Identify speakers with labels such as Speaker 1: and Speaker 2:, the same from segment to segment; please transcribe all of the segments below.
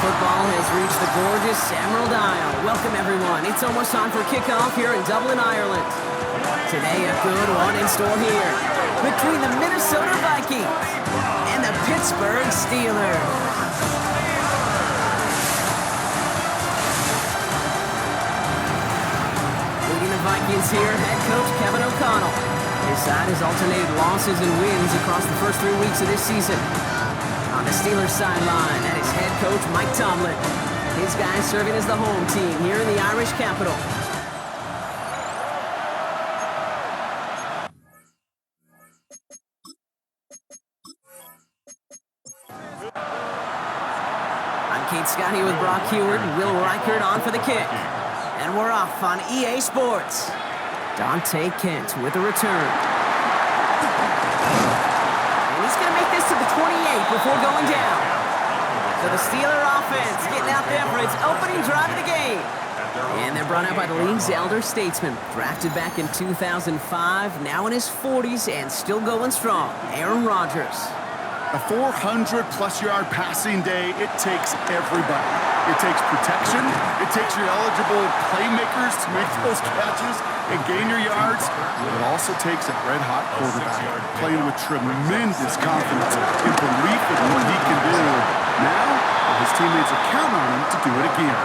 Speaker 1: Football has reached the gorgeous Emerald Isle. Welcome, everyone. It's almost time for kickoff here in Dublin, Ireland. Today, a good one in store here between the Minnesota Vikings and the Pittsburgh Steelers. Leading the Vikings here, head coach Kevin O'Connell. His side has alternated losses and wins across the first 3 weeks of this season. On the Steelers sideline, that is head coach Mike Tomlin. His guys serving as the home team here in the Irish capital. I'm Kate Scotty with Brock Heward and Will Reichert on for the kick. And we're off on EA Sports. Dante Kent with a return. To the 28 before going down. So the Steeler offense getting out there for its opening drive of the game. And they're brought out by the league's elder statesman. Drafted back in 2005, now in his 40s and still going strong. Aaron Rodgers.
Speaker 2: A 400-plus-yard passing day, it takes everybody. It takes protection. It takes your eligible playmakers to make those catches and gain your yards. It also takes a red-hot quarterback playing with tremendous confidence and belief in what he can do. Now, his teammates are counting on him to do it again.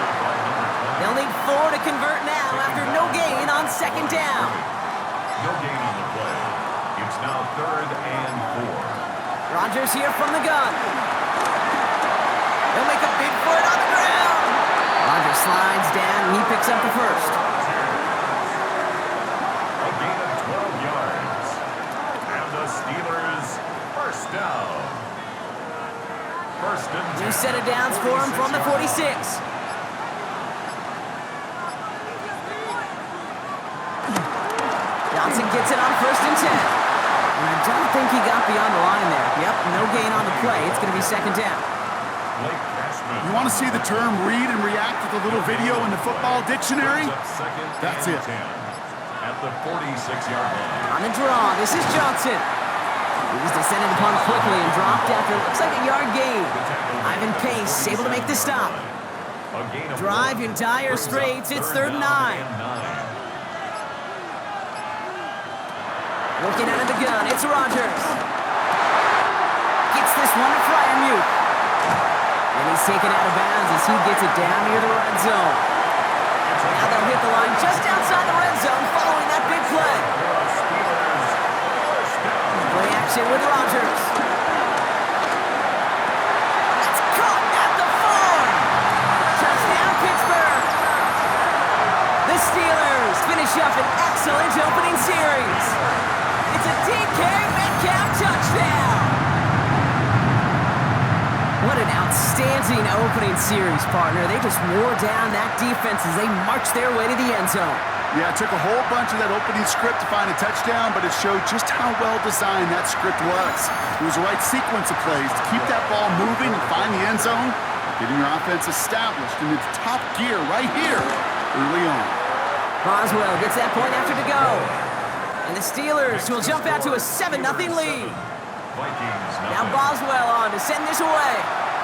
Speaker 1: They'll need 4 to convert now after no gain on second down.
Speaker 3: No gain on the play. It's now 3rd and 4.
Speaker 1: Rodgers here from the gun. He'll make a big foot on the ground. Rodgers slides down and he picks up the first.
Speaker 3: A gain of 12 yards. And the Steelers first down. First and 10.
Speaker 1: New set of downs for him from the 46. Johnson gets it on 1st and 10. And I don't think he got beyond the line there. Yep, no gain on the play. It's going to be second down.
Speaker 2: You want to see the term read and react with a little video in the football dictionary? That's it.
Speaker 3: At the 46-yard line.
Speaker 1: On the draw, this is Johnson. He's descended upon quickly and dropped after it looks like a yard gain. Ivan Pace able to make the stop. Drive in dire straits. It's 3rd and 9. Looking out of the gun, it's Rodgers. Gets this one to Freiermuth. And he's taken out of bounds as he gets it down near the red zone. Now they'll hit the line just outside the red zone following that big play. Play action with Rodgers. It's caught at the 4. Touchdown, Pittsburgh. The Steelers finish up an excellent opening series. It's a DK Metcalf touchdown! What an outstanding opening series, partner. They just wore down that defense as they marched their way to the end zone.
Speaker 2: Yeah, it took a whole bunch of that opening script to find a touchdown, but it showed just how well designed that script was. It was the right sequence of plays to keep that ball moving and find the end zone, getting your offense established in its top gear right here early on.
Speaker 1: Boswell gets that point after to go. And the Steelers will jump out to a 7-0 lead. Now Boswell on to send this away.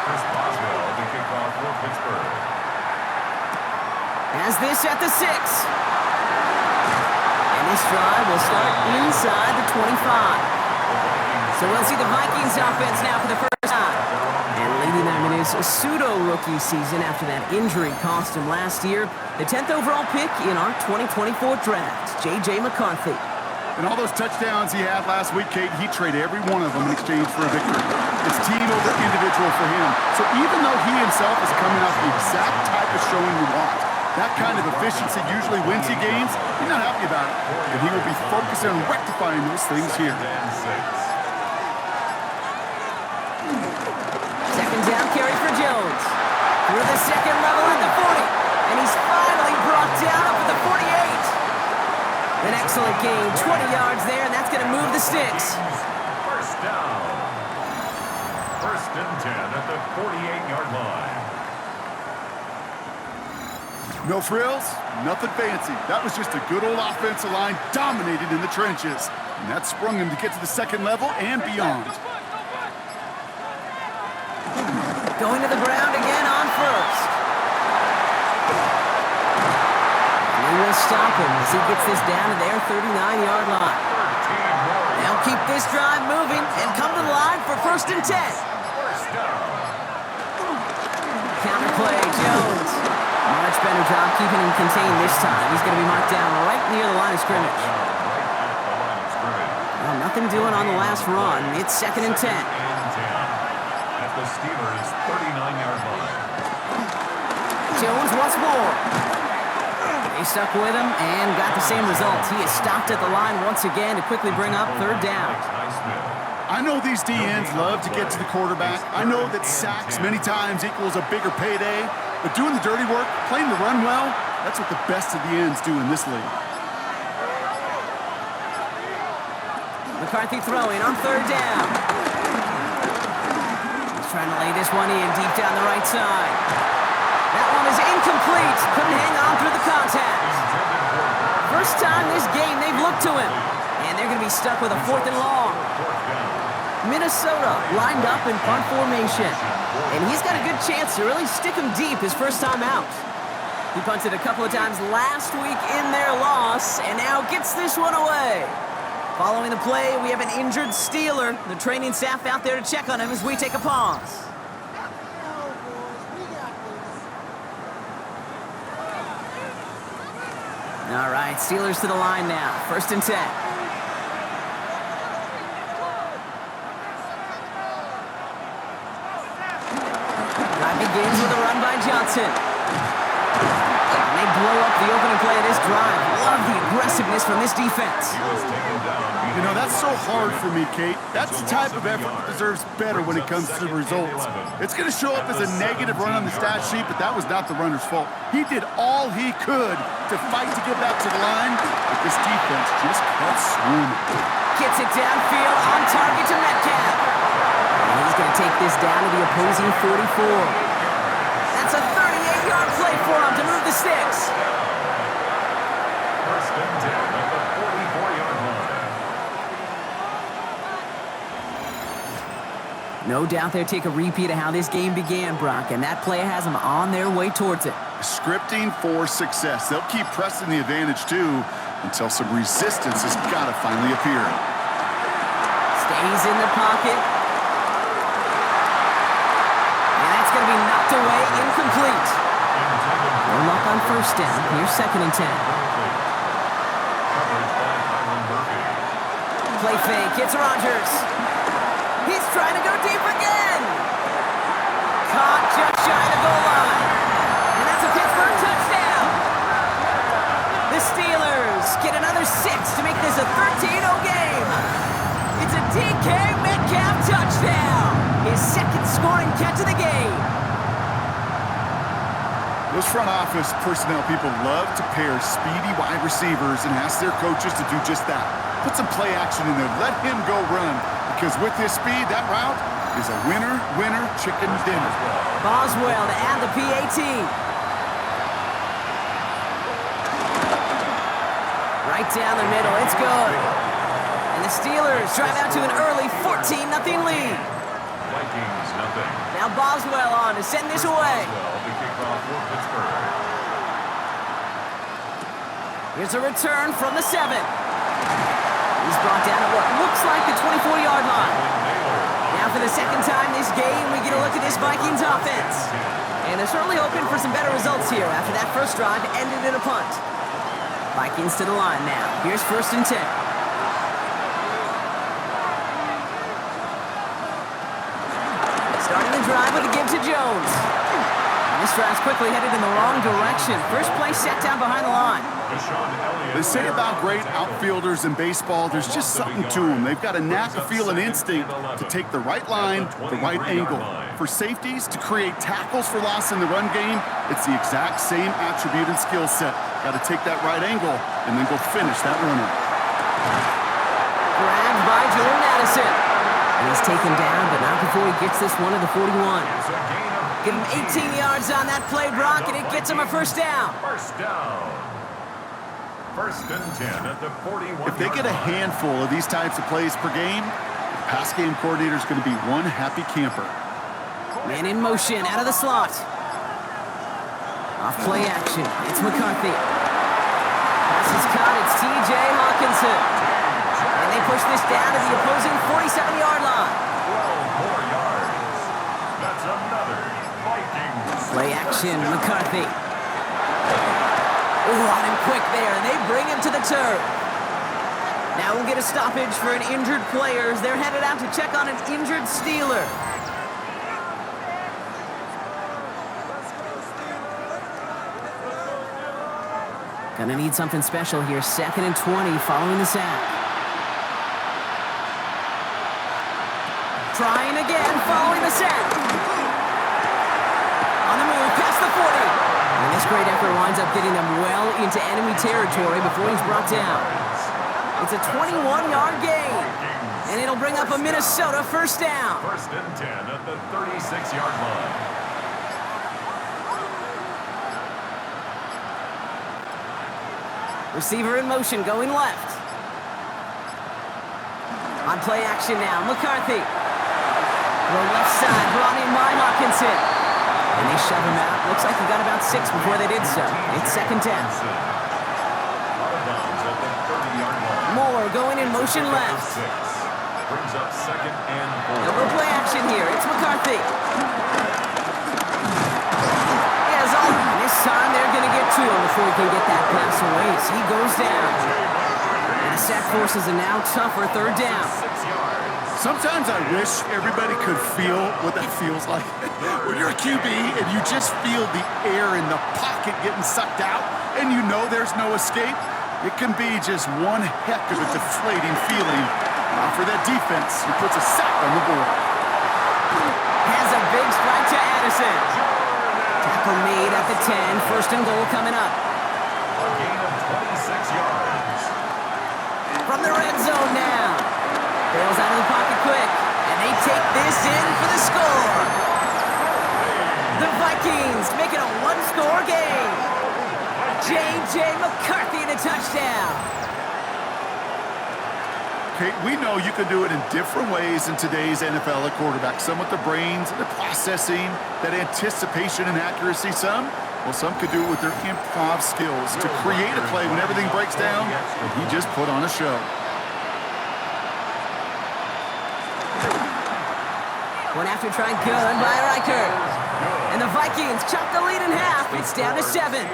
Speaker 3: Chris Boswell, the kickoff for Pittsburgh.
Speaker 1: Has this at the 6. And this drive will start inside the 25. So we'll see the Vikings offense now for the first time. And leading them in his pseudo-rookie season after that injury cost him last year, the 10th overall pick in our 2024 draft, J.J. McCarthy.
Speaker 2: And all those touchdowns he had last week, Kate, he traded every one of them in exchange for a victory. It's team over individual for him. So even though he himself is coming off the exact type of showing you want, that kind of efficiency usually wins you games, he's not happy about it. And he will be focused on rectifying those things here.
Speaker 1: Second down carry for Jones. Through the second level at the 40. And he's finally brought down up at the 48. An excellent gain, 20 yards there, and that's going to move the sticks.
Speaker 3: First down. 1st and 10 at the 48-yard line.
Speaker 2: No frills, nothing fancy. That was just a good old offensive line dominated in the trenches. And that sprung him to get to the second level and beyond.
Speaker 1: Going to the ground again on first. And they will stop him as he gets this down to their 39-yard line. They'll keep this drive moving and come to the line for 1st and 10. Counterplay, Jones. Much better job keeping him contained this time. He's going to be marked down right near the line of scrimmage. Well, nothing doing on the last run. It's 2nd and 10.
Speaker 3: At the Steelers' 39-yard line.
Speaker 1: Jones once more. They stuck with him and got the same results. He is stopped at the line once again to quickly bring up 3rd down.
Speaker 2: I know these DNs love to get to the quarterback. I know that sacks many times equals a bigger payday. But doing the dirty work, playing the run well, that's what the best of the ends do in this league.
Speaker 1: McCarthy throwing on 3rd down. He's trying to lay this one in deep down the right side. That one is incomplete. Couldn't hang on through the contact. First time this game they've looked to him. And they're going to be stuck with a 4th and long. Minnesota lined up in punt formation. And he's got a good chance to really stick him deep his first time out. He punted a couple of times last week in their loss, and now gets this one away. Following the play, we have an injured Steeler. The training staff out there to check on him as we take a pause. All right, Steelers to the line now. 1st and 10. Drive begins with a run by Johnson. And they blow up the opening play of this drive. Love the aggressiveness from this defense.
Speaker 2: You know, that's so hard for me, Kate. That's the type of effort that deserves better when it comes to the results. It's going to show up as a negative run on the stat sheet, but that was not the runner's fault. He did all he could to fight to get back to the line, but this defense just kept swimming.
Speaker 1: Gets it downfield on target to Metcalf. And he's going to take this down to the opposing 44. That's a 38-yard play for him to move the sticks.
Speaker 3: 1st and 10 at the 44-yard line.
Speaker 1: No doubt they'll take a repeat of how this game began, Brock, and that play has them on their way towards it.
Speaker 2: Scripting for success. They'll keep pressing the advantage, too, until some resistance has got to finally appear.
Speaker 1: Stays in the pocket. And that's going to be knocked away, incomplete. No luck on 1st down. Here's 2nd and 10. Play fake. It's Rodgers. He's trying to go deep again. Caught just shy of the goal line. And that's a Pittsburgh touchdown. The Steelers get another 6 to make this a 13-0 game. It's a DK Metcalf touchdown. His 2nd scoring catch of the game.
Speaker 2: Those front office personnel people love to pair speedy wide receivers and ask their coaches to do just that. Put some play action in there. Let him go run. Because with his speed, that route is a winner, chicken dinner.
Speaker 1: Boswell to add the PAT. Right down the middle. It's good. And the Steelers drive out to an early 14-0 lead.
Speaker 3: Vikings, nothing.
Speaker 1: Now Boswell on to send this away.
Speaker 3: The kickoff for Pittsburgh.
Speaker 1: Here's a return from the 7. He's brought down at what looks like the 24-yard line. Now for the 2nd time this game, we get a look at this Vikings offense. And they're certainly hoping for some better results here after that first drive ended in a punt. Vikings to the line now. Here's 1st and 10. Starting the drive with a give to Jones. And this drive's quickly headed in the wrong direction. First play set down behind the line.
Speaker 2: They say about great outfielders in baseball, there's just something to them. They've got a knack, a feel, an instinct to take the right line, the right angle. For safeties, to create tackles for loss in the run game, it's the exact same attribute and skill set. Got to take that right angle and then go finish that runner.
Speaker 1: Grabbed by Jordan Addison. And he's taken down, but not before he gets this one to the 41. Give him 18 yards on that play, Brock, and it gets him a 1st down.
Speaker 3: 1st down. 1st and 10 at the 41.
Speaker 2: If they get a handful of these types of plays per game, the pass game coordinator is going to be one happy camper.
Speaker 1: Man in motion out of the slot. Off play action. It's McCarthy. Pass is caught. It's T.J. Hawkinson. And they push this down to the opposing 47-yard line.
Speaker 3: 12 more yards. That's another Vikings.
Speaker 1: Play action. McCarthy. Ooh, on him quick there, and they bring him to the turf. Now we'll get a stoppage for an injured player as they're headed out to check on an injured Steeler. Gonna need something special here. 2nd and 20 following the sack. Trying again following the sack. On the move, past the 40. And this great effort winds up getting them well into enemy territory before he's brought down. It's a 21-yard gain. And it'll bring up a Minnesota first down.
Speaker 3: 1st and 10 at the 36-yard line.
Speaker 1: Receiver in motion, going left. On play action now, McCarthy. Throw left side, brought in by Hawkinson. And they shove him out. Looks like he got about 6 before they did so. It's 2nd down. Moore going in motion left.
Speaker 3: Brings up 2nd and 4.
Speaker 1: Double play action here. It's McCarthy. He has all. And this time they're going to get to him before he can get that pass away as he goes down. And the sack forces a now tougher 3rd down.
Speaker 2: Sometimes I wish everybody could feel what that feels like. When you're a QB and you just feel the air in the pocket getting sucked out and you know there's no escape, it can be just one heck of a deflating feeling. For that defense, he puts a sack on the board.
Speaker 1: Has a big strike to Addison. Tackle made at the 10. 1st and goal coming up.
Speaker 3: A gain of 26 yards.
Speaker 1: From the red zone now. Bails out of the pocket quick. And they take this in for the score. The Vikings make it a 1-score game. J.J. McCarthy the touchdown.
Speaker 2: Okay, we know you can do it in different ways in today's NFL at quarterback. Some with the brains, the processing, that anticipation and accuracy. Some could do it with their improv skills to create a play when everything breaks down. And he just put on a show.
Speaker 1: One after try good by Riker. And the Vikings chop the lead in half. It's down to 7.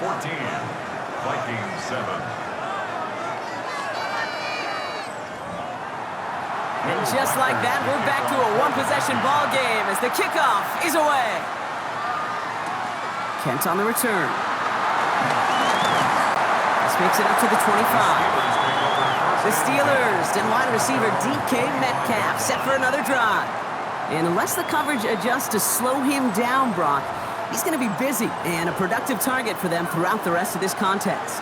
Speaker 3: 14. Vikings 7.
Speaker 1: And just like that, we're back to a one-possession ball game as the kickoff is away. Kent on the return. This makes it up to the 25. The Steelers and wide receiver DK Metcalf set for another drive. And unless the coverage adjusts to slow him down, Brock, he's going to be busy and a productive target for them throughout the rest of this contest.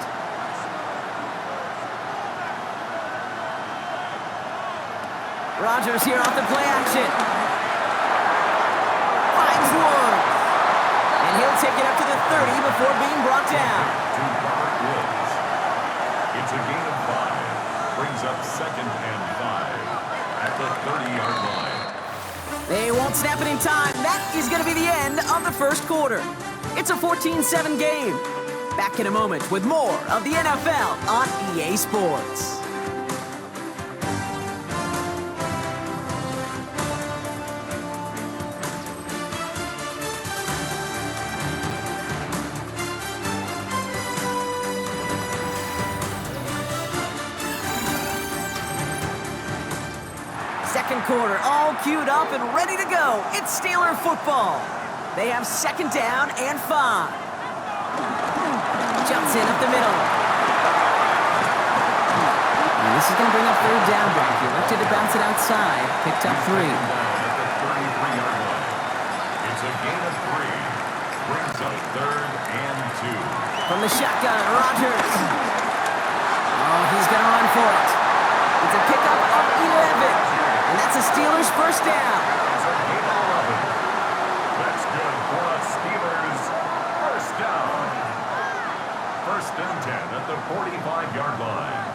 Speaker 1: Rodgers here off the play action. Finds Woods. And he'll take it up to the 30 before being brought down.
Speaker 3: To Robert Woods. It's a gain of 5. Brings up 2nd and 5 at the 30-yard line.
Speaker 1: They won't snap it in time. That is going to be the end of the first quarter. It's a 14-7 game. Back in a moment with more of the NFL on EA Sports. Second quarter, all queued up and ready to go. It's Steeler football. They have 2nd down and 5. Jumps in up the middle. And this is going to bring up 3rd down back. He elected to bounce it outside. Picked up 3.
Speaker 3: At the 33-yard line. It's a gain of 3. Brings up 3rd and 2.
Speaker 1: From the shotgun, Rodgers. Oh, he's going to run for it. It's a pickup of 11. And that's a Steelers first down.
Speaker 3: It's a gain of 11. That's good for a Steelers first down. 1st and 10 at the 45-yard line.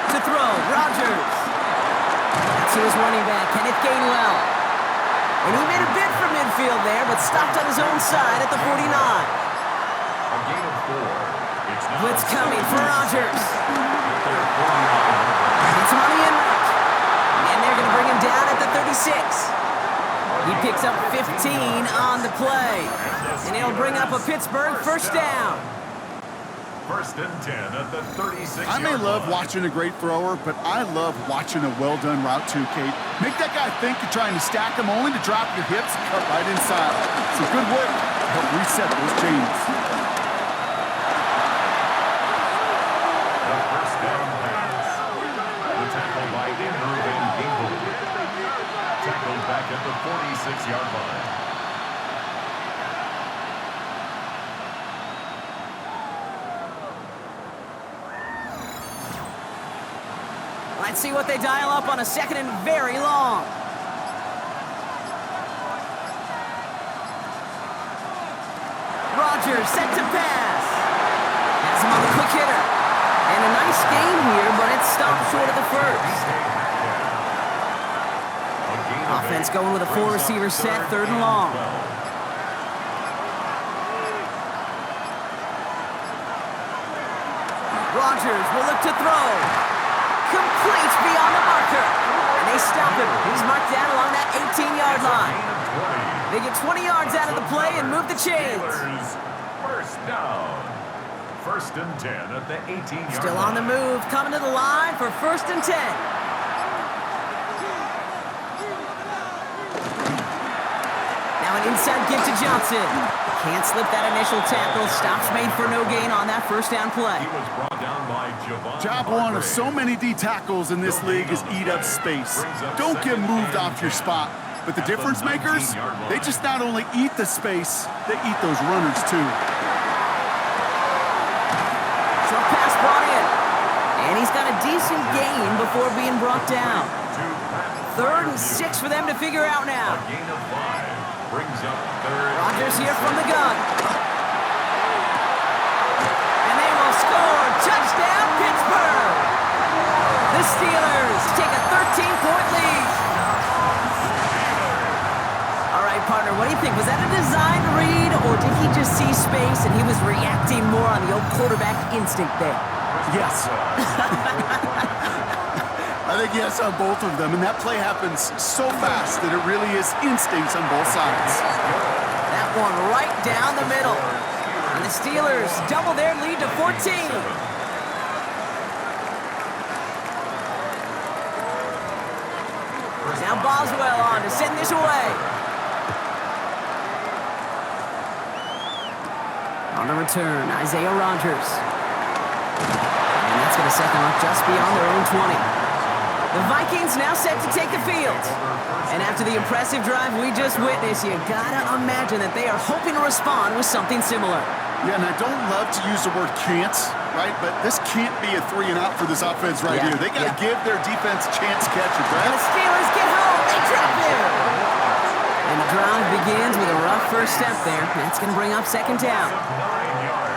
Speaker 1: To throw, Rodgers. That's to his running back, Kenneth Gainwell. And he made a bid for midfield there, but stopped on his own side at the 49.
Speaker 3: A gain of 4. It's now
Speaker 1: Blitz coming for Rodgers.
Speaker 3: their 49.
Speaker 1: It's him on the in route. And they're going to bring him down at the 36. He picks up 15 on the play. And it'll bring up a Pittsburgh first down.
Speaker 3: First and 10 at the 36.
Speaker 2: I may love watching a great thrower, but I love watching a well-done route too, Kate. Make that guy think you're trying to stack him only to drop your hips and cut right inside. Some good work to help reset those chains.
Speaker 3: The first down pass. The tackle by Andrew Van Ginkel. Tackled back at the 46-yard line.
Speaker 1: Let's see what they dial up on a second and very long. Rodgers set to pass. Has him on the quick hitter. And a nice gain here, but it's stopped short of the first. Offense going with a 4-receiver set, third and long. Rodgers will look to throw. Complete beyond the marker. And they stop him. He's marked down along that 18-yard line. They get 20 yards out of the play and move the chains.
Speaker 3: First down. First and 10 at the 18-yard line.
Speaker 1: Still on the move, coming to the line for first and 10. Now an inside give to Johnson. Can't slip that initial tackle. Stops made for no gain on that first down play.
Speaker 3: He was brought down by Javon
Speaker 2: Job one of so many D tackles in this league is eat up space. Don't get moved off your spot. But the difference makers, they just not only eat the space, they eat those runners too.
Speaker 1: Short pass brought in. And he's got a decent gain before being brought down. 3rd and 6 for them to figure out now.
Speaker 3: A gain of 5 brings up third.
Speaker 1: Rodgers here from the gun. And they will score. Touchdown, Pittsburgh. The Steelers take a 13-point lead. All right, partner, what do you think? Was that a design read, or did he just see space and he was reacting more on the old quarterback instinct there?
Speaker 2: Yes. I think yes on both of them, and that play happens so fast that it really is instincts on both sides.
Speaker 1: That one right down the middle. And the Steelers double their lead to 14. Now Boswell on to send this away. On the return, Isaiah Rodgers. And that's going to set them up just beyond their own 20. The Vikings now set to take the field. And after the impressive drive we just witnessed, you gotta imagine that they are hoping to respond with something similar.
Speaker 2: Yeah, and I don't love to use the word can't, right? But this can't be a 3-and-out for this offense right here. They got to give their defense a chance to catch your
Speaker 1: And the
Speaker 2: breath.
Speaker 1: Steelers get home. They drop him. And the drive begins with a rough first step there. That's going to bring up second down.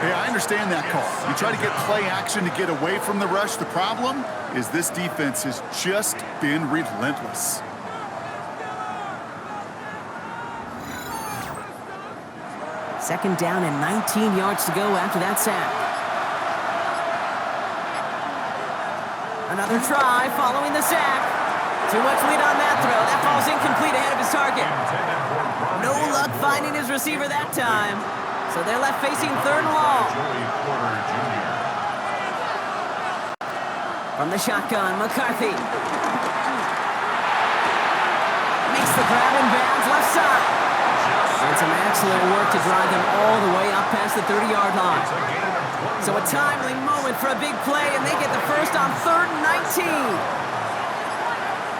Speaker 2: Hey, I understand that call. You try to get play action to get away from the rush. The problem is this defense has just been relentless.
Speaker 1: Second down and 19 yards to go after that sack. Another try following the sack. Too much lead on that throw. That falls incomplete ahead of his target. No luck finding his receiver that time. So they're left facing third and long. From the shotgun, McCarthy. Makes the grab in bounds left side. And some excellent work to drive them all the way up past the 30-yard line. So a timely moment for a big play, and they get the first on 3rd and 19.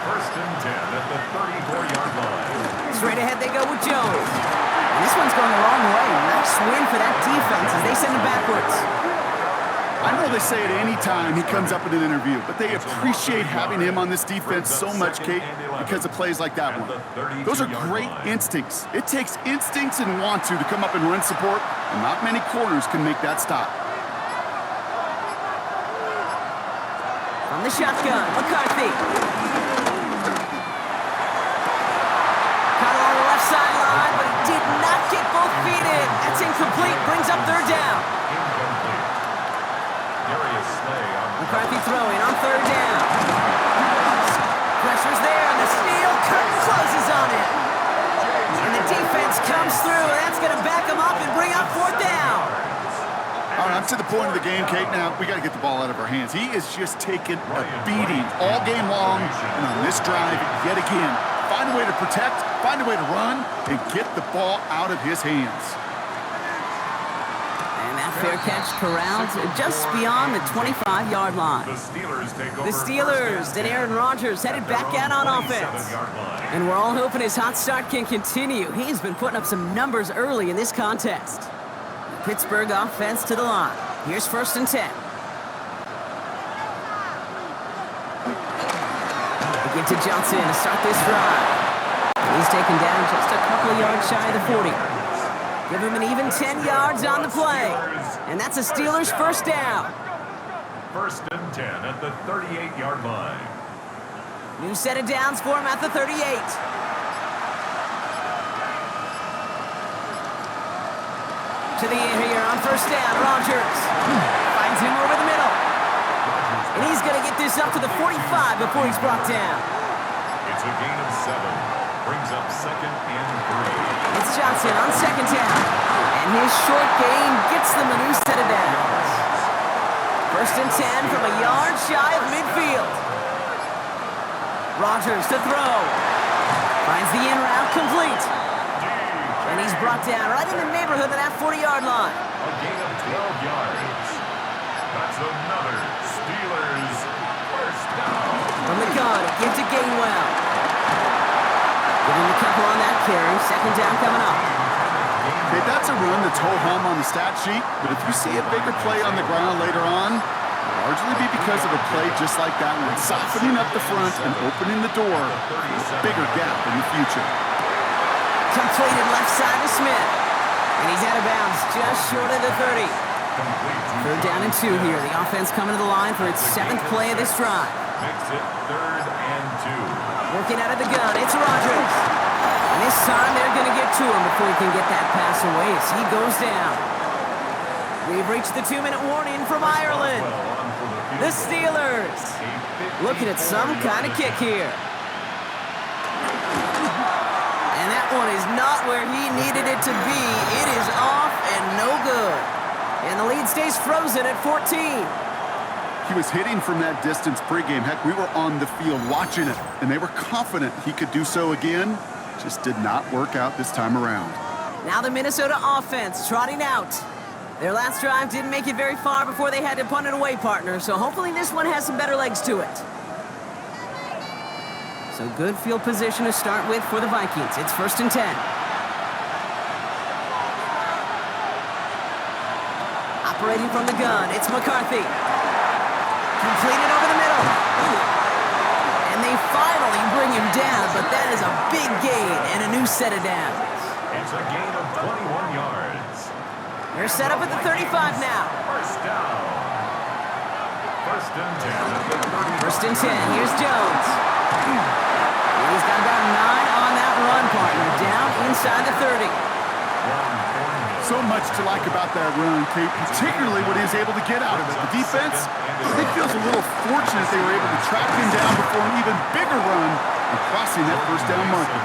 Speaker 3: First and 10 at the 34-yard line.
Speaker 1: Straight ahead they go with Jones. And this one's going the wrong way. Nice win for that defense as they send it backwards.
Speaker 2: I know they say it any time he comes up in an interview, but they appreciate having him on this defense so much, Kate, because of plays like that one. Those are great instincts. It takes instincts and want to come up and run support, and not many corners can make that stop.
Speaker 1: From the shotgun, McCarthy. Caught along the
Speaker 2: game, Kate. Now, we got to get the ball out of our hands. He is just taking a beating all game long, and on this drive, yet again, find a way to protect, find a way to run, and get the ball out of his hands.
Speaker 1: And that fair catch corralled just beyond the 25-yard line. The Steelers and Aaron Rodgers headed back out on offense. And we're all hoping his hot start can continue. He's been putting up some numbers early in this contest. The Pittsburgh offense to the line. Here's 1st and 10. We get to Johnson to start this drive. He's taken down just a couple of yards shy of the 40. Give him an even 10 yards on the play. And that's a Steelers first down.
Speaker 3: 1st and 10 at the 38-yard line.
Speaker 1: New set of downs for him at the 38. To the air here on 1st down, Rodgers finds him over the middle. And he's going to get this up to the 45 before he's brought down.
Speaker 3: It's a gain of 7. Brings up 2nd and 3.
Speaker 1: It's Johnson on 2nd down. And his short gain gets them a new set of downs. 1st and 10 from a yard shy of midfield. Rodgers to throw. Finds the in route complete. And he's brought down right in the neighborhood of that 40-yard line.
Speaker 3: A gain of 12 yards. That's another Steelers first down.
Speaker 1: From the gun, give to Gainwell. Give him a couple on that carry. 2nd down coming up.
Speaker 2: Okay, that's a run that's ho-hum on the stat sheet, but if you see a bigger play on the ground later on, it'll largely be because of a play just like that one, softening up the front and opening the door for a bigger gap in the future.
Speaker 1: Completed left side to Smith. And he's out of bounds just short of the 30. 3rd down and 2 here. The offense coming to the line for its 7th play of this drive.
Speaker 3: Makes it 3rd and 2.
Speaker 1: Working out of the gun, it's Rodgers. And this time they're going to get to him before he can get that pass away as he goes down. We've reached the 2-minute warning from Ireland. The Steelers looking at some kind of kick here. And that one is not where he needed it to be. It is off and no good. And the lead stays frozen at 14.
Speaker 2: He was hitting from that distance pregame. Heck, we were on the field watching it, and they were confident he could do so again. Just did not work out this time around.
Speaker 1: Now the Minnesota offense trotting out. Their last drive didn't make it very far before they had to punt it away, partner, so hopefully this one has some better legs to it. So good field position to start with for the Vikings. It's 1st and 10. Operating from the gun, it's McCarthy. Completed over the middle. And they finally bring him down, but that is a big gain and a new set of downs.
Speaker 3: It's a gain of 21 yards.
Speaker 1: They're set up at the 35 now.
Speaker 3: First down. 1st and 10 at the 30.
Speaker 1: 1st and 10, here's Jones. And he's got about 9 on that run, partner, down inside the 30.
Speaker 2: So much to like about that run, Kate, particularly what he was able to get out of it. The defense, I think, feels a little fortunate they were able to track him down before an even bigger run and crossing that 1st down marker.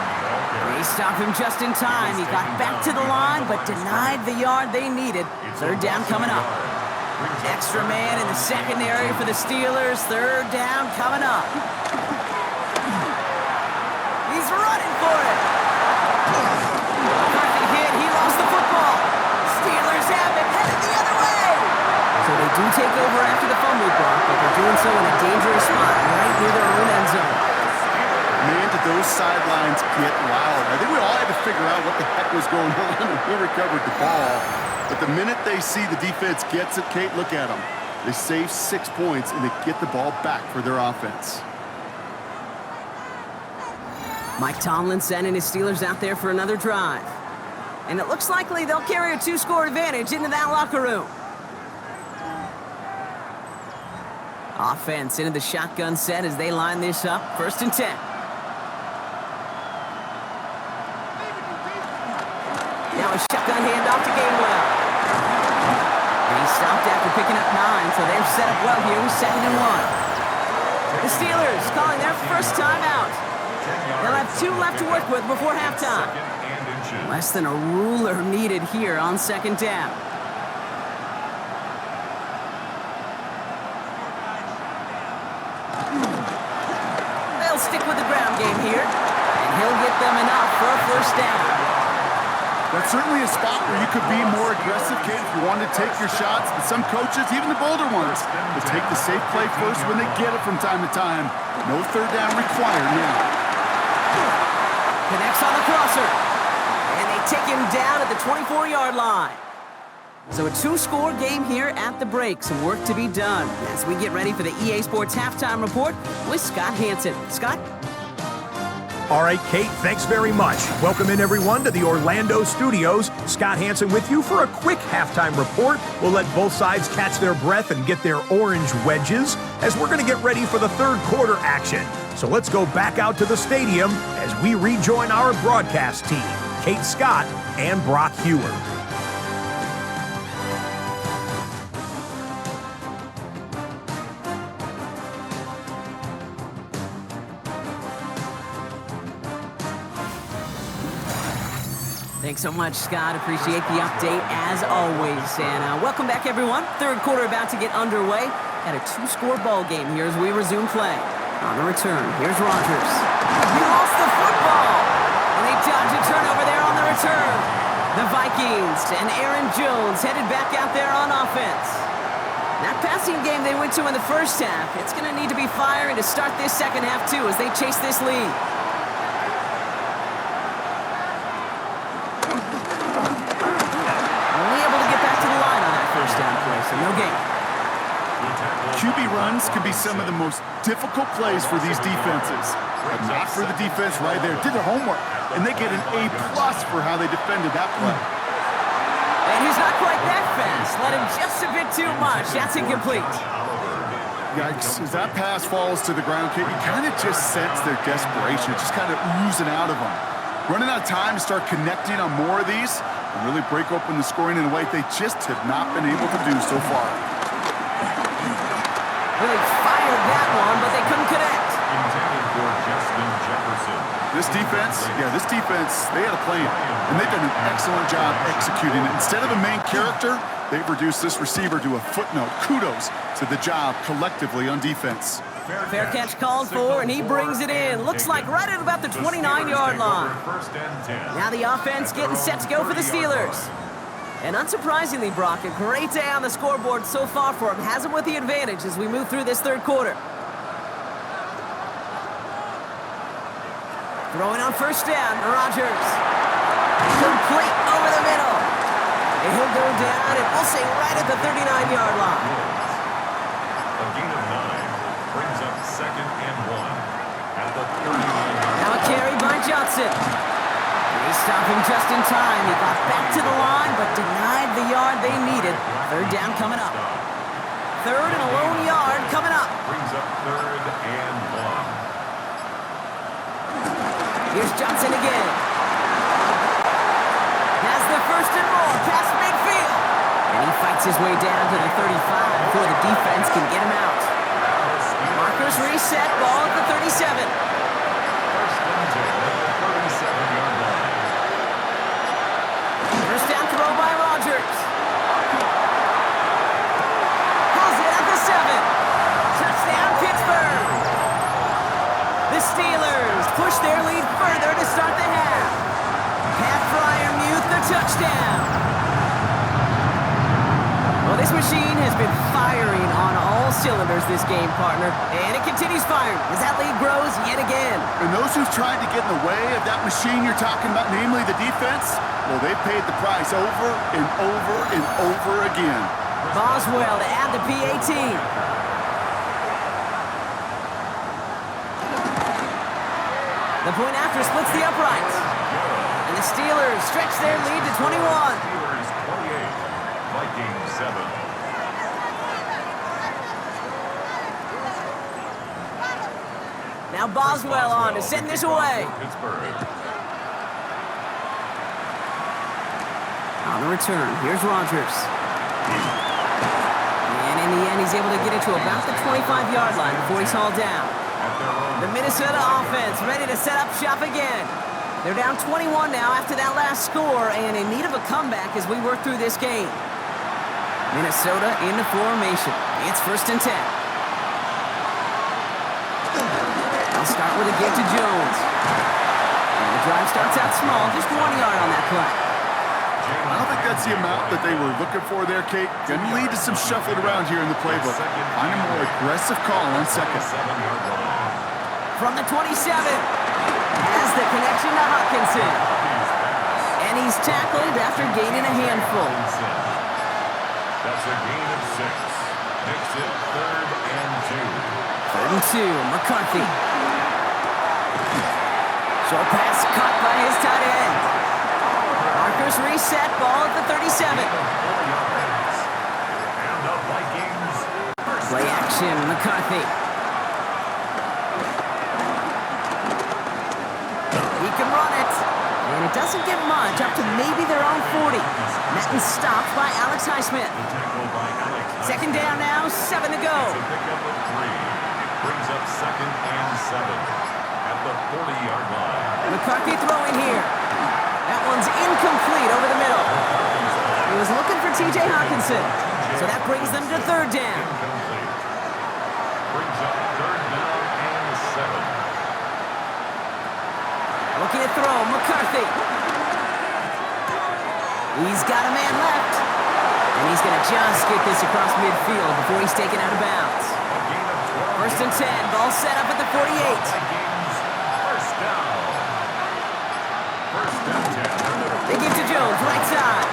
Speaker 1: They stopped him just in time. He got back to the line, but denied the yard they needed. 3rd down coming up. Extra man in the secondary for the Steelers. 3rd down coming up. He's running for it. McCarthy hit. He lost the football. Steelers have it, headed the other way. So they do take over after the fumble block, but they're doing so in a dangerous spot right near their own end zone.
Speaker 2: Man, did those sidelines get loud. I think we all had to figure out what the heck was going on and who recovered the ball. But the minute they see the defense gets it, Kate, look at them. They save 6 points, and they get the ball back for their offense.
Speaker 1: Mike Tomlin sending his Steelers out there for another drive. And it looks likely they'll carry a 2-score advantage into that locker room. Offense into the shotgun set as they line this up. 1st and 10. Now a shotgun handoff to Gainwell. And he stopped after picking up 9, so they're set up well here with 2nd and 1. The Steelers calling their first time out. They'll have 2 left to work with before halftime. Less than a ruler needed here on 2nd down. here, and he'll get them enough for a first down.
Speaker 2: That's certainly a spot where you could be more aggressive, kid, if you wanted to take your shots. But some coaches, even the bolder ones, will take the safe play first when they get it from time to time. No third down required now.
Speaker 1: Connects on the crosser. And they take him down at the 24-yard line. So a two-score game here at the break. Some work to be done as we get ready for the EA Sports Halftime Report with Scott Hansen. Scott?
Speaker 4: All right, Kate, thanks very much. Welcome in, everyone, to the Orlando studios. Scott Hansen with you for a quick halftime report. We'll let both sides catch their breath and get their orange wedges as we're going to get ready for the third quarter action. So let's go back out to the stadium as we rejoin our broadcast team, Kate Scott and Brock Hewer.
Speaker 1: Thanks so much, Scott. Appreciate the update, as always. And welcome back, everyone. Third quarter about to get underway. Got a two-score ball game here as we resume play. On the return, here's Rodgers. He lost the football! And they dodge a turnover there on the return. The Vikings and Aaron Jones headed back out there on offense. That passing game they went to in the first half, it's going to need to be firing to start this second half, too, as they chase this lead. No gain.
Speaker 2: QB runs can be some of the most difficult plays for these defenses. But not for the defense right there. Did their homework, and they get an A+ for how they defended that play.
Speaker 1: And he's not quite that fast. Let him just a bit too much. That's incomplete.
Speaker 2: Yikes. As that pass falls to the ground, kid, you kind of just sense their desperation. Just kind of oozing out of them. Running out of time to start connecting on more of these and really break open the scoring in a way they just have not been able to do so far.
Speaker 1: Really fired that one, but they couldn't connect.
Speaker 3: Intended for Justin Jefferson.
Speaker 2: This defense, they had a plan, and they've done an excellent job executing it. Instead of a main character, they've reduced this receiver to a footnote. Kudos to the job collectively on defense.
Speaker 1: Fair catch called for, and he brings it in. Looks like right at about the 29-yard line. Now the offense getting set to go for the Steelers. And unsurprisingly, Brock, a great day on the scoreboard so far for him. Has him with the advantage as we move through this third quarter. Throwing on first down, Rodgers. Complete over the middle. And he'll go down, and we'll say right at the 39-yard line.
Speaker 3: A gain of 9 brings up 2nd and 1 at the 39.
Speaker 1: Now a carry by Johnson. They stop him just in time. He got back to the line, but denied the yard they needed. Third down coming up. Third and a lone yard coming up.
Speaker 3: Brings up 3rd and 1.
Speaker 1: Here's Johnson again. Has the first and more past midfield. And he fights his way down to the 35 before the defense can get him out. Markers reset, ball at the 37.
Speaker 3: First and 10 at the 37-yard line.
Speaker 1: First down throw by Rodgers. Pulls it at the 7. Touchdown, Pittsburgh. The Steelers push their lead further to start the half. Pat Fryermuth, the touchdown. Well, this machine has been firing on all cylinders this game, partner. And it continues firing as that lead grows yet again.
Speaker 2: And those who've tried to get in the way of that machine you're talking about, namely the defense, well, they've paid the price over and over and over again.
Speaker 1: Boswell to add the PAT. The point after splits the uprights. And the Steelers stretch their lead to 21.
Speaker 3: Steelers 28, Vikings 7.
Speaker 1: Now Boswell on to send this away.
Speaker 3: Pittsburgh.
Speaker 1: On the return, here's Rodgers. And in the end, he's able to get it to about the 25-yard line before he's hauled down. The Minnesota offense ready to set up shop again. They're down 21 now after that last score and in need of a comeback as we work through this game. Minnesota into formation. It's 1st and 10. They'll start with a give to Jones. drive starts out small, just 1 yard on that play.
Speaker 2: I don't think that's the amount that they were looking for there, Kate. Gonna lead to some shuffling around here in the playbook. Find a more aggressive call on second.
Speaker 1: From the 27, has the connection to Hawkinson. And he's tackled after gaining a handful.
Speaker 3: That's a gain of 6. Makes it 3rd and 2.
Speaker 1: 3rd and 2, McCarthy. Short pass caught by his tight end. Markers reset, ball at the 37.
Speaker 3: And the Vikings.
Speaker 1: Play action, McCarthy. He can run it. And it doesn't get much, up to maybe their own 40. Madden stopped by Alex Highsmith. 2nd down now, 7 to go.
Speaker 3: Brings up 2nd and 7 at the 40-yard line.
Speaker 1: McCarthy throwing here. That one's incomplete over the middle. He was looking for T.J. Hawkinson, so that brings them to 3rd down.
Speaker 3: Incomplete. Brings up 3rd down and 7.
Speaker 1: Looking to throw, McCarthy. He's got a man left. And he's going to just get this across midfield before he's taken out of bounds. 1st and 10, ball set up at the 48.
Speaker 3: First down. 1st and 10.
Speaker 1: They give to Jones, right side.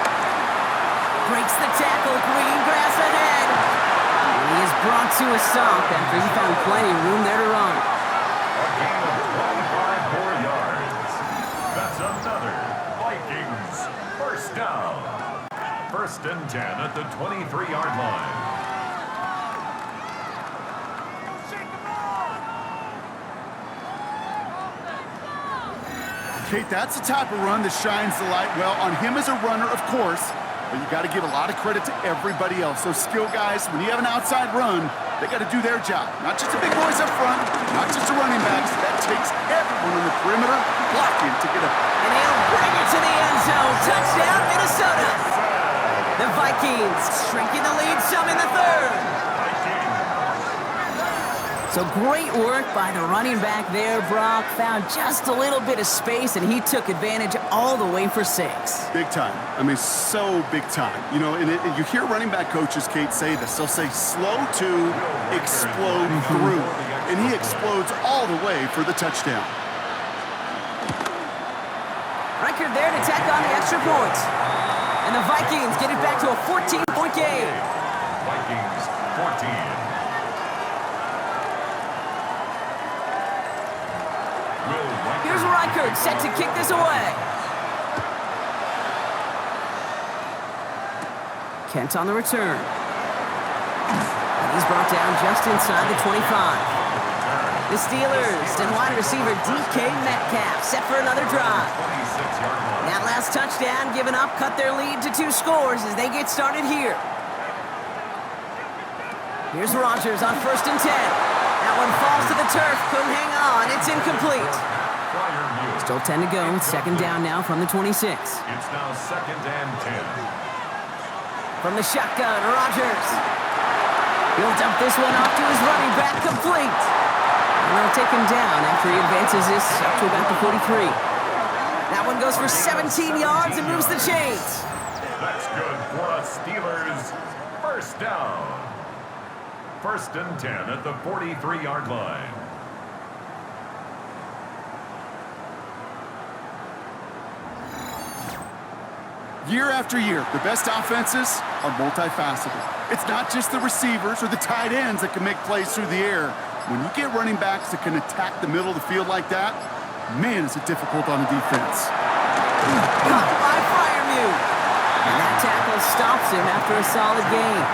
Speaker 1: Breaks the tackle, green grass ahead. And he is brought to a stop after he found plenty of room there to run.
Speaker 3: A gain of 25 more yards. That's another Vikings first down. 1st and 10 at the 23-yard line.
Speaker 2: Kate, that's the type of run that shines the light well on him as a runner, of course, but you got to give a lot of credit to everybody else. Those skill guys, when you have an outside run, they got to do their job. Not just the big boys up front, not just the running backs. That takes everyone on the perimeter blocking to get up.
Speaker 1: And he'll bring it to the end zone. Touchdown, Minnesota. The Vikings shrinking the lead some in the 3rd. So great work by the running back there, Brock. Found just a little bit of space, and he took advantage all the way for 6.
Speaker 2: Big time. I mean, so big time. You know, and you hear running back coaches, Kate, say this. They'll say slow to explode through. And he explodes all the way for the touchdown.
Speaker 1: Record there to tack on the extra point. And the Vikings get it back to a 14-point game.
Speaker 3: Vikings 14.
Speaker 1: Here's Reichert set to kick this away. Kent on the return. And he's brought down just inside the 25. The Steelers and wide receiver DK Metcalf set for another drive. That last touchdown given up cut their lead to 2 scores as they get started here. Here's Rodgers on 1st and 10. That one falls to the turf. Couldn't hang on. It's incomplete. Still 10 to go. 2nd down now from the 26.
Speaker 3: It's now 2nd and 10.
Speaker 1: From the shotgun, Rodgers. He'll dump this one off to his running back, complete. And they'll take him down after he advances this up to about the 43. That one goes for 17 yards and moves the chains.
Speaker 3: That's good for a Steelers first down. 1st and 10 at the 43-yard line.
Speaker 2: Year after year, the best offenses are multifaceted. It's not just the receivers or the tight ends that can make plays through the air. When you get running backs that can attack the middle of the field like that, man, is it difficult on the defense.
Speaker 1: Caught by Freiermuth. And that tackle stops him after a solid gain.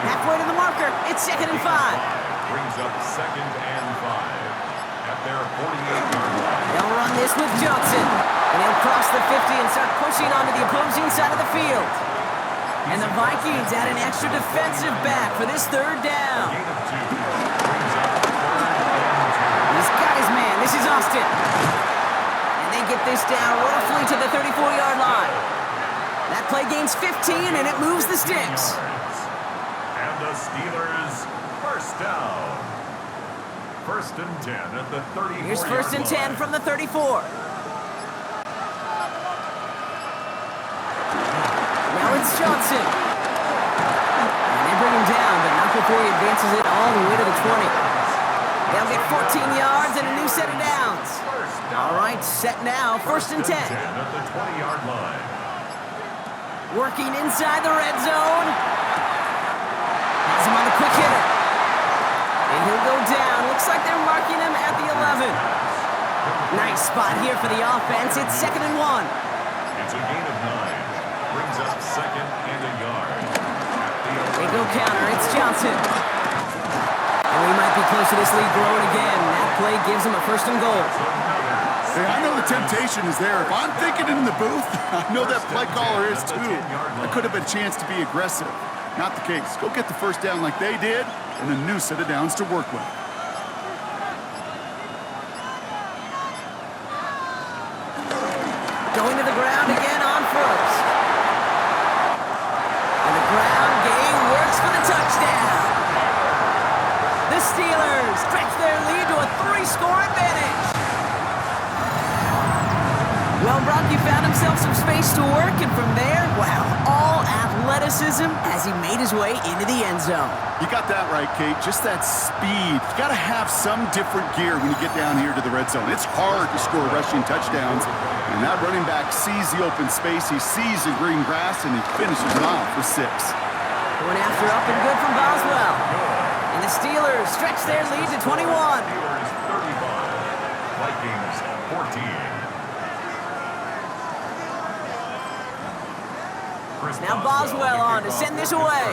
Speaker 1: Halfway to the marker, it's 2nd and 5.
Speaker 3: Brings up 2nd and 5 at their 48-yard line.
Speaker 1: They'll run this with Johnson. And he'll cross the 50 and start pushing onto the opposing side of the field. And the Vikings add an extra defensive back for this 3rd down. He's got his man. This is Austin. And they get this down roughly to the 34-yard line. That play gains 15, and it moves the sticks.
Speaker 3: And the Steelers first down. 1st and 10 at the 34.
Speaker 1: Here's 1st and 10 from the 34. It's Johnson. And they bring him down, but not before he advances it all the way to the 20. They'll get 14 yards and a new set of downs. All right, set now, 1st and 10.
Speaker 3: At the 20-yard line.
Speaker 1: Working inside the red zone. Has him on the quick hitter. And he'll go down. Looks like they're marking him at the 11. Nice spot here for the offense. It's 2nd and 1.
Speaker 3: It's a gain of 9. Brings up 2nd and a yard.
Speaker 1: They go counter. It's Johnson. And we might be close to this lead growing again. That play gives him a 1st and goal.
Speaker 2: Hey, I know the temptation is there. If I'm thinking in the booth, I know that play caller is too. That could have been a chance to be aggressive. Not the case. Go get the 1st down like they did, and a new set of downs to work with.
Speaker 1: Going to the ground again on 1st. And the ground game works for the touchdown. The Steelers stretch their lead to a 3-score advantage. Well, Brock, he found himself some space to work, and from there, wow, all athleticism as he made his way into the end zone.
Speaker 2: You got that right, Kate. Just that speed. You got to have some different gear when you get down here to the red zone. It's hard to score rushing touchdowns, and that running back sees the open space, he sees the green grass, and he finishes it off for 6.
Speaker 1: Going after up and good from Boswell. And the Steelers stretch their lead to 21.
Speaker 3: Steelers 35. Vikings 14.
Speaker 1: Now Boswell on to send this away.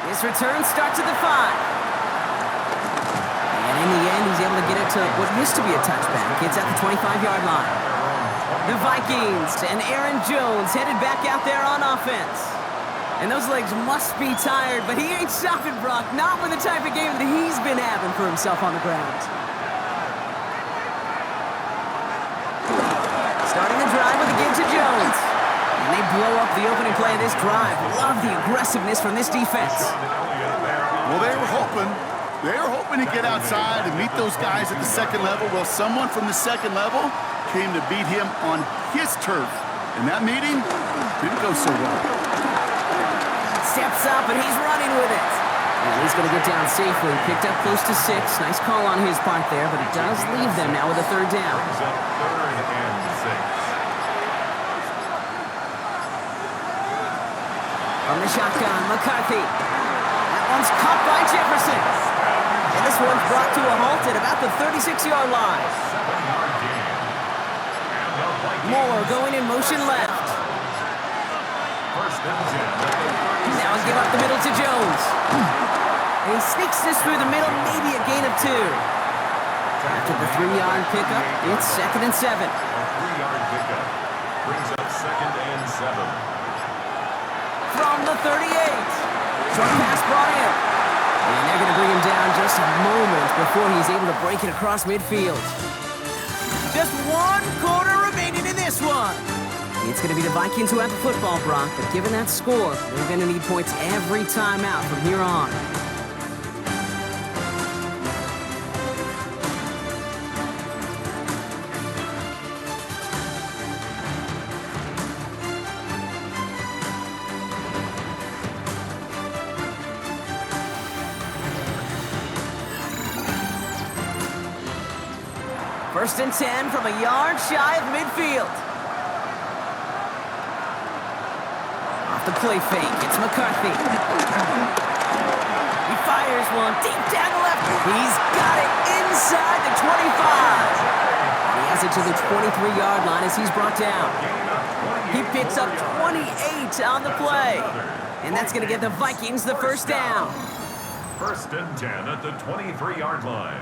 Speaker 1: This return starts at the 5. And in the end, he's able to get it to what used to be a touchback. It's at the 25-yard line. The Vikings and Aaron Jones headed back out there on offense. And those legs must be tired, but he ain't stopping, Brock. Not with the type of game that he's been having for himself on the ground. Starting the drive with a give to Jones. And they blow up the opening play of this drive. Love the aggressiveness from this defense.
Speaker 2: Well, they were hoping to get outside and meet those guys at the 2nd level. Well, someone from the 2nd level came to beat him on his turf. And that meeting didn't go so well.
Speaker 1: Steps up and he's running with it. And he's going to get down safely. Picked up close to 6. Nice call on his part there, but it does leave them now with a 3rd down.
Speaker 3: Brings up 3rd and 6.
Speaker 1: From the shotgun, McCarthy. That one's caught by Jefferson. And this one's brought to a halt at about the 36-yard line.
Speaker 3: 7-yard gain. And the Vikings.
Speaker 1: Moore going in motion left.
Speaker 3: 1st and 10.
Speaker 1: Now give up the middle to Jones. And he sneaks this through the middle, maybe a gain of 2. After the 3-yard pickup, it's 2nd and 7.
Speaker 3: A 3-yard pickup. Brings up 2nd and 7.
Speaker 1: From the 38. Short pass brought in. And they're going to bring him down just a moment before he's able to break it across midfield. Just 1 quarter remaining in this one. It's going to be the Vikings who have the football, Brock, but given that score, they're going to need points every time out from here on. First and 10 from a yard shy of midfield. Off the play fake, it's McCarthy. He fires one deep down the left. He's got it inside the 25. He has it to the 23-yard line as he's brought down. He picks up 28 on the play. And that's going to give the Vikings the 1st down.
Speaker 3: 1st and 10 at the 23-yard line.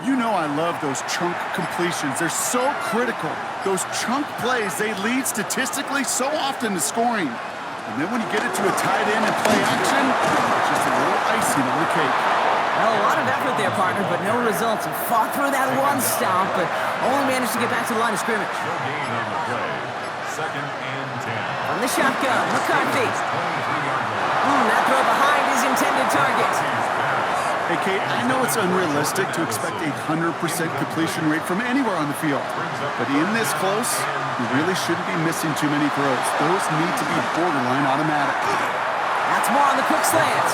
Speaker 2: You know I love those chunk completions. They're so critical. Those chunk plays, they lead statistically so often to scoring. And then when you get it to a tight end and play action, it's just a little icing on the cake.
Speaker 1: Well, a lot of effort there, partner, but no results. He fought through that one stomp, but only managed to get back to the line of scrimmage.
Speaker 3: No gain on the play. 2nd and 10.
Speaker 1: From the shotgun, McCarthy.
Speaker 3: 23-yard line.
Speaker 1: That throw behind his intended target.
Speaker 2: Hey, Kate, I know it's unrealistic to expect a 100% completion rate from anywhere on the field. But in this close, you really shouldn't be missing too many throws. Those need to be borderline automatic.
Speaker 1: That's more on the quick slant.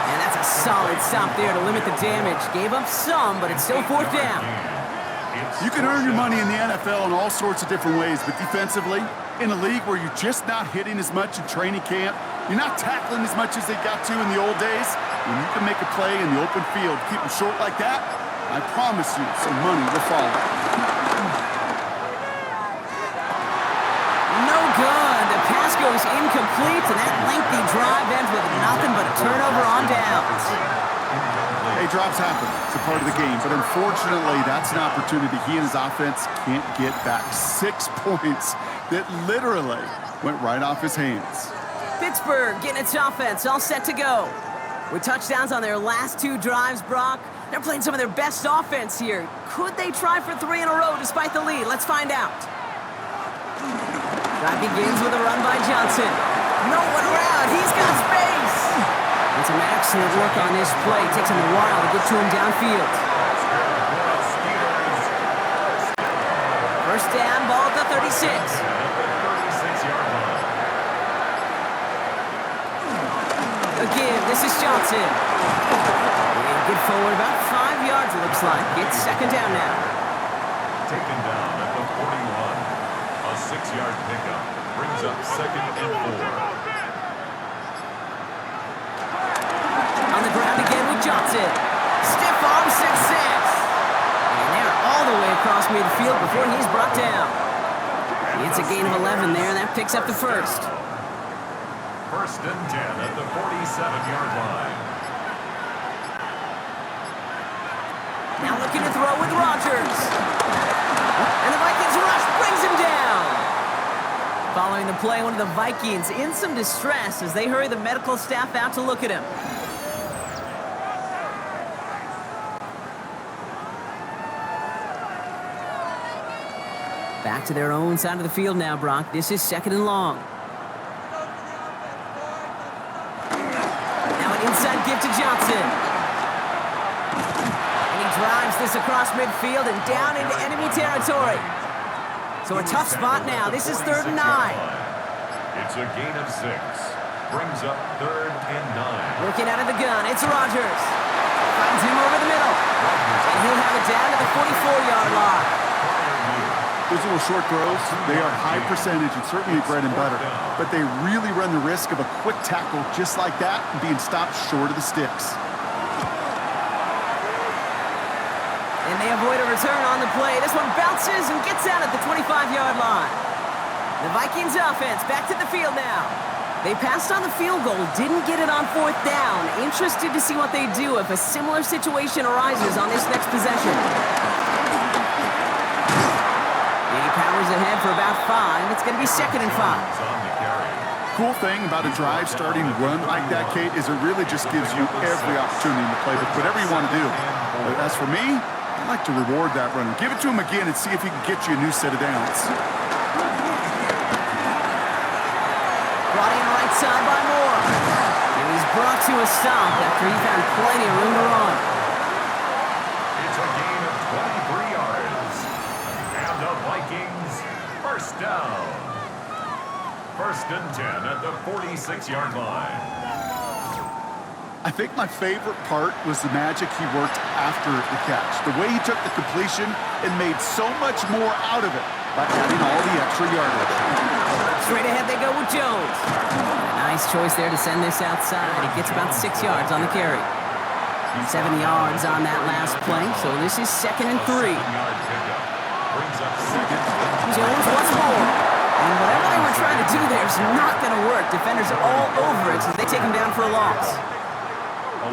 Speaker 1: And that's a solid stop there to limit the damage. Gave up some, but it's still fourth down.
Speaker 2: You can earn your money in the NFL in all sorts of different ways, but defensively, in a league where you're just not hitting as much in training camp, you're not tackling as much as they got to in the old days, when you can make a play in the open field, keep them short like that, I promise you some money will follow.
Speaker 1: No good. The pass goes incomplete, and that lengthy drive ends with nothing but a turnover on downs.
Speaker 2: Hey, drops happen. It's a part of the game. But unfortunately, that's an opportunity he and his offense can't get back. 6 points that literally went right off his hands.
Speaker 1: Pittsburgh getting its offense all set to go. With touchdowns on their last 2 drives, Brock, they're playing some of their best offense here. Could they try for 3 in a row despite the lead? Let's find out. Drive begins with a run by Johnson. No one around. He's got space. And some excellent work on this play. Takes him a while to get to him downfield. First down, ball at the 36. Again, this is Johnson. And good forward, about 5 yards it looks like. It's second down now.
Speaker 3: Taken down at the 41. A 6-yard pickup brings up 2nd and 4.
Speaker 1: On the ground again with Johnson. Stiff arm success. And they're all the way across midfield before he's brought down. It's a gain of 11 there, and that picks up the first.
Speaker 3: First and 10 at the 47-yard line.
Speaker 1: Now looking to throw with Rodgers. And the Vikings rush brings him down. Following the play, one of the Vikings in some distress as they hurry the medical staff out to look at him. Back to their own side of the field now, Brock. This is 2nd and long. Now an inside give to Johnson. And he drives this across midfield and down into enemy territory. So a tough spot now. This is 3rd and 9.
Speaker 3: It's a gain of 6. Brings up 3rd and 9.
Speaker 1: Working out of the gun. It's Rodgers. Finds him over the middle. And he'll have it down to the 44-yard line.
Speaker 2: Those little short throws, they are high percentage and certainly bread and butter. But they really run the risk of a quick tackle just like that and being stopped short of the sticks.
Speaker 1: And they avoid a return on the play. This one bounces and gets out at the 25-yard line. The Vikings offense back to the field now. They passed on the field goal, didn't get it on 4th down. Interested to see what they do if a similar situation arises on this next possession. He powers ahead for about 5. It's going to be 2nd and 5.
Speaker 2: Cool thing about a drive starting run like that, Kate, is it really just gives you every opportunity to play with whatever you want to do. But as for me, I'd like to reward that runner. Give it to him again and see if he can get you a new set of downs.
Speaker 1: Brought in right side by Moore. And he's brought to a stop after he found plenty of room to run.
Speaker 3: It's a gain of 23 yards. And the Vikings, first down. First and 10 at the 46-yard line.
Speaker 2: I think my favorite part was the magic he worked after the catch. The way he took the completion and made so much more out of it by adding all the extra yardage.
Speaker 1: Straight ahead they go with Jones. A nice choice there to send this outside. It gets about 6 yards on the carry. 7 yards on that last play, so this is 2nd and 3. Jones once more. And whatever they were trying to do there is not going to work. Defenders are all over it, so they take him down for a loss.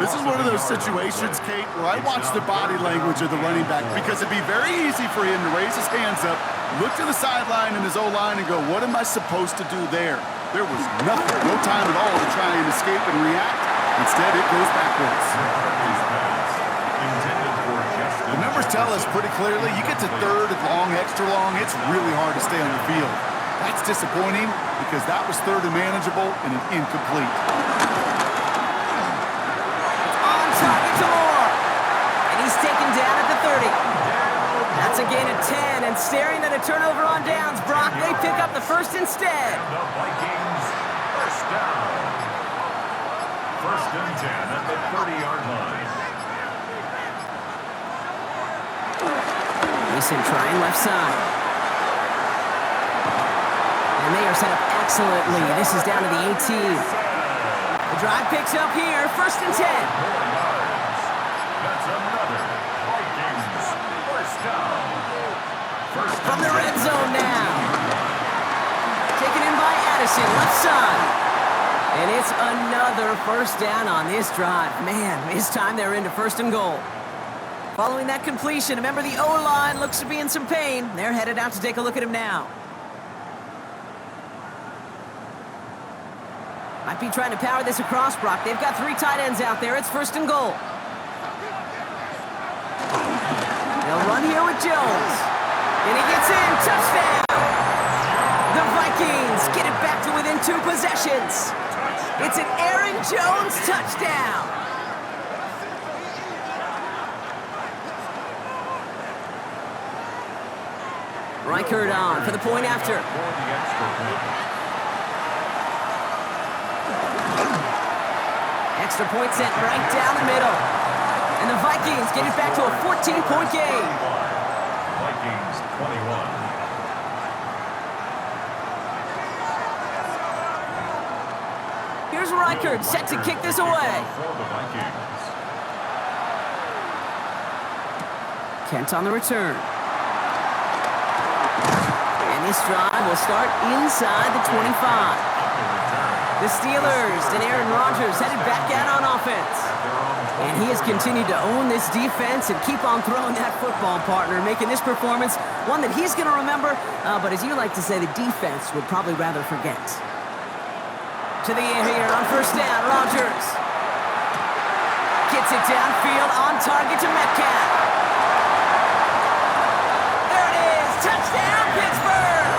Speaker 2: This is one of those situations, Kate, where I watch the body language of the running back because it'd be very easy for him to raise his hands up, look to the sideline in his O-line and go, what am I supposed to do there? There was nothing, no time at all to try and escape and react. Instead, it goes backwards. The numbers tell us pretty clearly, you get to 3rd and long, extra long, it's really hard to stay on the field. That's disappointing because that was 3rd and manageable and an incomplete.
Speaker 1: On target to Moore. a gain of 10, and staring at a turnover on downs. Brock, they pick up the first instead.
Speaker 3: The Vikings, first down. First and 10 at the 30-yard line.
Speaker 1: Mason trying left side. And they are set up excellently. This is down to the 18. The drive picks up here, first and 10.
Speaker 3: 4 yards. That's another Vikings first down. First
Speaker 1: From the
Speaker 3: and
Speaker 1: red
Speaker 3: 10.
Speaker 1: zone now. Taken in by Addison, left side. And it's another first down on this drive. Man, this time they're into first and goal. Following that completion, a member of the O-line looks to be in some pain. They're headed out to take a look at him now. Might be trying to power this across, Brock. They've got 3 tight ends out there. It's first and goal. They'll run here with Jones. And he gets in. Touchdown! The Vikings get it back to within 2 possessions. It's an Aaron Jones touchdown. Reichert on for the point after. Extra point sent right down the middle. And the Vikings get it back to a 14-point game.
Speaker 3: Vikings 21.
Speaker 1: Here's Reichert set to kick this away.
Speaker 3: For the Vikings.
Speaker 1: Kent on the return. And this drive will start inside the 25. The Steelers and Aaron Rodgers headed back out on offense. And he has continued to own this defense and keep on throwing that football, partner, making this performance one that he's going to remember, but as you like to say, the defense would probably rather forget. To the air here on first down, Rodgers. Gets it downfield, on target to Metcalf. There it is, touchdown, Pittsburgh!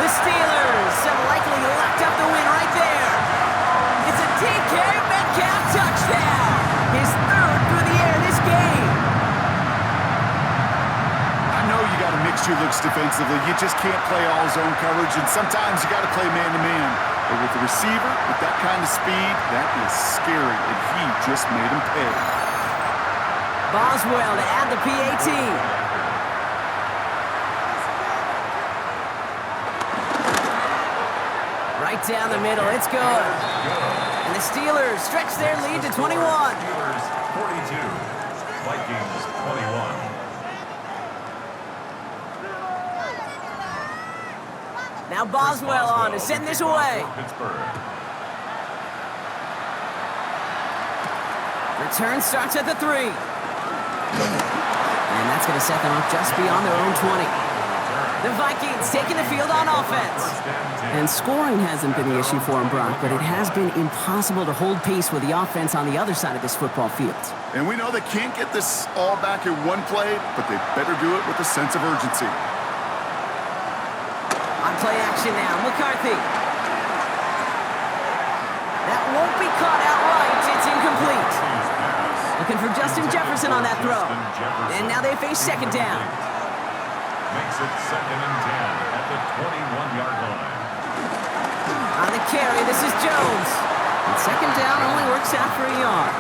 Speaker 1: The Steelers have likely locked up the win right there. It's a DK Metcalf touchdown. His 3rd through the air this game.
Speaker 2: I know you got to mix your looks defensively. You just can't play all zone coverage, and sometimes you got to play man-to-man. But with the receiver, with that kind of speed, that is scary, and he just made him pay.
Speaker 1: Boswell to add the PAT. Right down the middle, it's good. And the Steelers stretch their lead to 21.
Speaker 3: Steelers 42. Vikings 21.
Speaker 1: Now Boswell on to send this away.
Speaker 3: Pittsburgh.
Speaker 1: Return starts at the 3. And that's going to set them up just beyond their own 20. The Vikings taking the field on offense. And scoring hasn't been the issue for him, Brock, but it has been impossible to hold pace with the offense on the other side of this football field.
Speaker 2: And we know they can't get this all back in one play, but they better do it with a sense of urgency.
Speaker 1: On play action now, McCarthy. That won't be caught outright. It's incomplete. Looking for Justin Jefferson on that throw. And now they face second down.
Speaker 3: Makes it 2nd and 10 at the 21-yard line.
Speaker 1: On the carry, this is Jones. And second down only works out for a yard.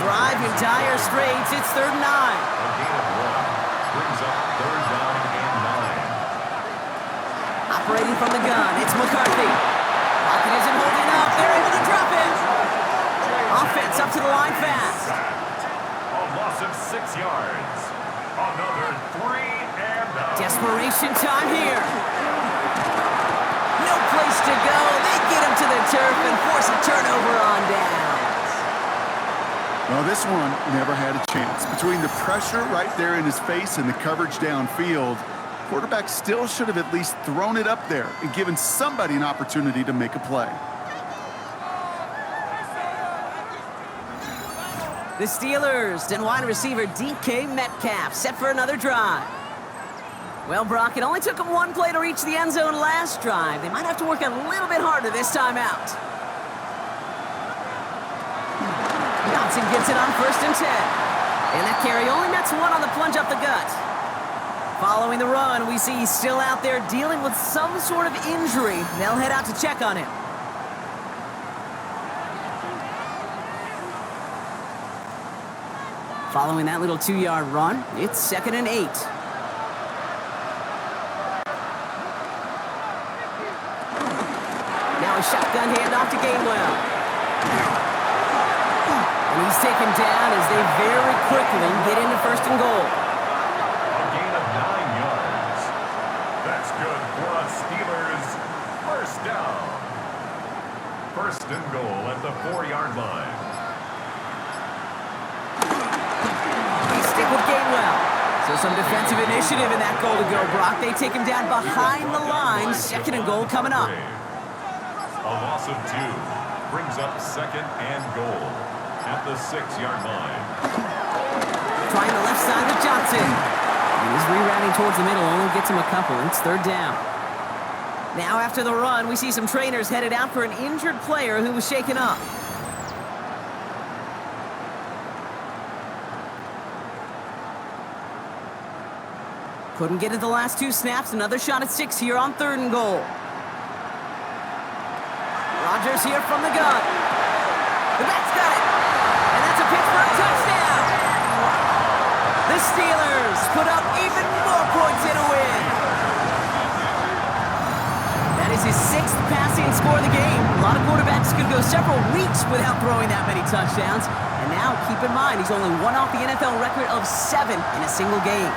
Speaker 1: Drive in dire straits. It's 3rd and 9.
Speaker 3: A gain of 1 brings up 3rd down and 9.
Speaker 1: Operating from the gun, it's McCarthy. Pocket isn't holding up. They're able to drop it. Offense up to the line fast.
Speaker 3: A loss of 6 yards. Another 3 and out.
Speaker 1: Desperation time here. No place to go. They get him to the turf and force a turnover on downs.
Speaker 2: Well, this one never had a chance. Between the pressure right there in his face and the coverage downfield, quarterback still should have at least thrown it up there and given somebody an opportunity to make a play.
Speaker 1: The Steelers and wide receiver DK Metcalf set for another drive. Well, Brock, it only took them 1 play to reach the end zone last drive. They might have to work a little bit harder this time out. Johnson gets it on 1st and 10. And that carry only nets one on the plunge up the gut. Following the run, we see he's still out there dealing with some sort of injury. They'll head out to check on him. Following that little 2-yard run, it's 2nd and 8. Now a shotgun handoff to Gainwell. And he's taken down as they very quickly get into 1st and goal.
Speaker 3: A gain of 9 yards. That's good for a Steelers first down. 1st and goal at the 4-yard line.
Speaker 1: With Gainwell. So some defensive initiative in that goal to go, Brock. They take him down behind the line. 2nd and goal coming up.
Speaker 3: A loss of 2 brings up 2nd and goal at the 6-yard line.
Speaker 1: Trying the left side with Johnson. And he's rerouting towards the middle, only gets him a couple. It's 3rd down. Now after the run, we see some trainers headed out for an injured player who was shaken up. Couldn't get it the last 2 snaps. Another shot at 6 here on 3rd and goal. Rodgers here from the gun. The back's got it. And that's a Pittsburgh touchdown. The Steelers put up even more points in a win. That is his 6th passing score of the game. A lot of quarterbacks could go several weeks without throwing that many touchdowns. And now, keep in mind, he's only one off the NFL record of 7 in a single game.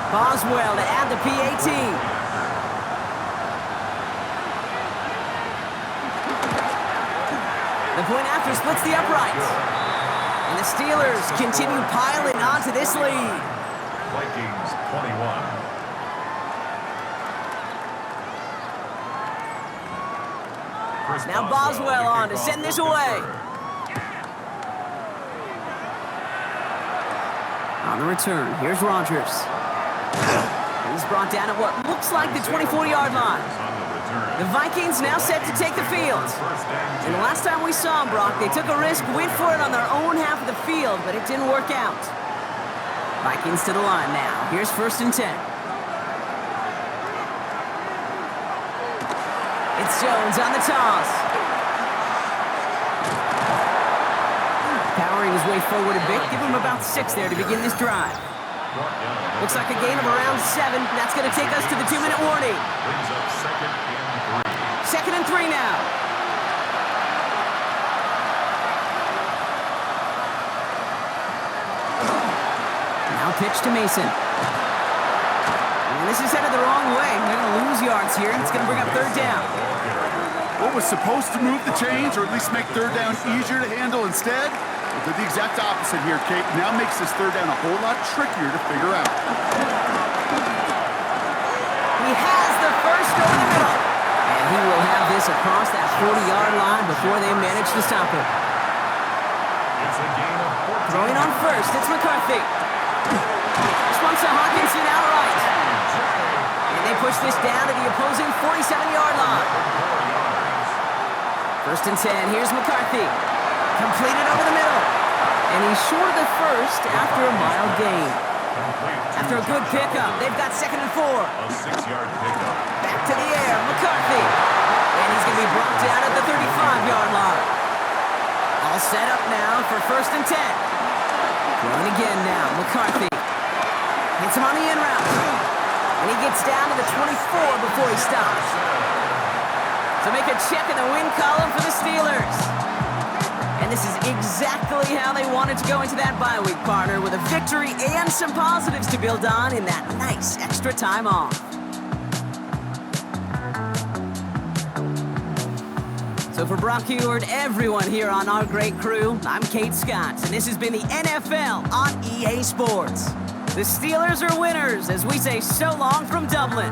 Speaker 1: Boswell to add the PAT. The point after splits the uprights. And the Steelers continue piling onto this lead.
Speaker 3: Vikings 21.
Speaker 1: Now Boswell on to send this away. On the return, here's Rodgers. He's brought down at what looks like the 24-yard line. The Vikings now set to take the field. And the last time we saw them, Brock, they took a risk, went for it on their own half of the field, but it didn't work out. Vikings to the line now. Here's 1st and 10. It's Jones on the toss. Powering his way forward a bit. Give him about 6 there to begin this drive. Looks like a gain of around 7. That's going to take us to the 2-minute warning.
Speaker 3: Brings up 2nd and 3.
Speaker 1: 2nd and 3 now. Now pitch to Mason. And this is headed the wrong way. They're going to lose yards here. It's going to bring up 3rd down.
Speaker 2: What was supposed to move the chains, or at least make 3rd down easier to handle instead, did the exact opposite here, Kate. Now makes this 3rd down a whole lot trickier to figure out.
Speaker 1: He has the first over the middle. And he will have this across that 40-yard line before they manage to stop him.
Speaker 3: It's a gain of 14.
Speaker 1: Throwing on first, it's McCarthy. This one's to Hawkinson outright. And they push this down to the opposing 47-yard line. 1st and 10, here's McCarthy. Completed over the middle. And he's short of the first after a mild gain. After a good pickup, they've got 2nd and 4.
Speaker 3: A 6-yard pickup.
Speaker 1: Back to the air, McCarthy. And he's going to be brought down at the 35-yard line. All set up now for 1st and 10. Throwing again now, McCarthy. Hits him on the in route. And he gets down to the 24 before he stops. So make a check in the win column for the Steelers. And this is exactly how they wanted to go into that bye week, partner, with a victory and some positives to build on in that nice extra time off. So for Brock Heward, everyone here on our great crew, I'm Kate Scott, and this has been the NFL on EA Sports. The Steelers are winners as we say so long from Dublin.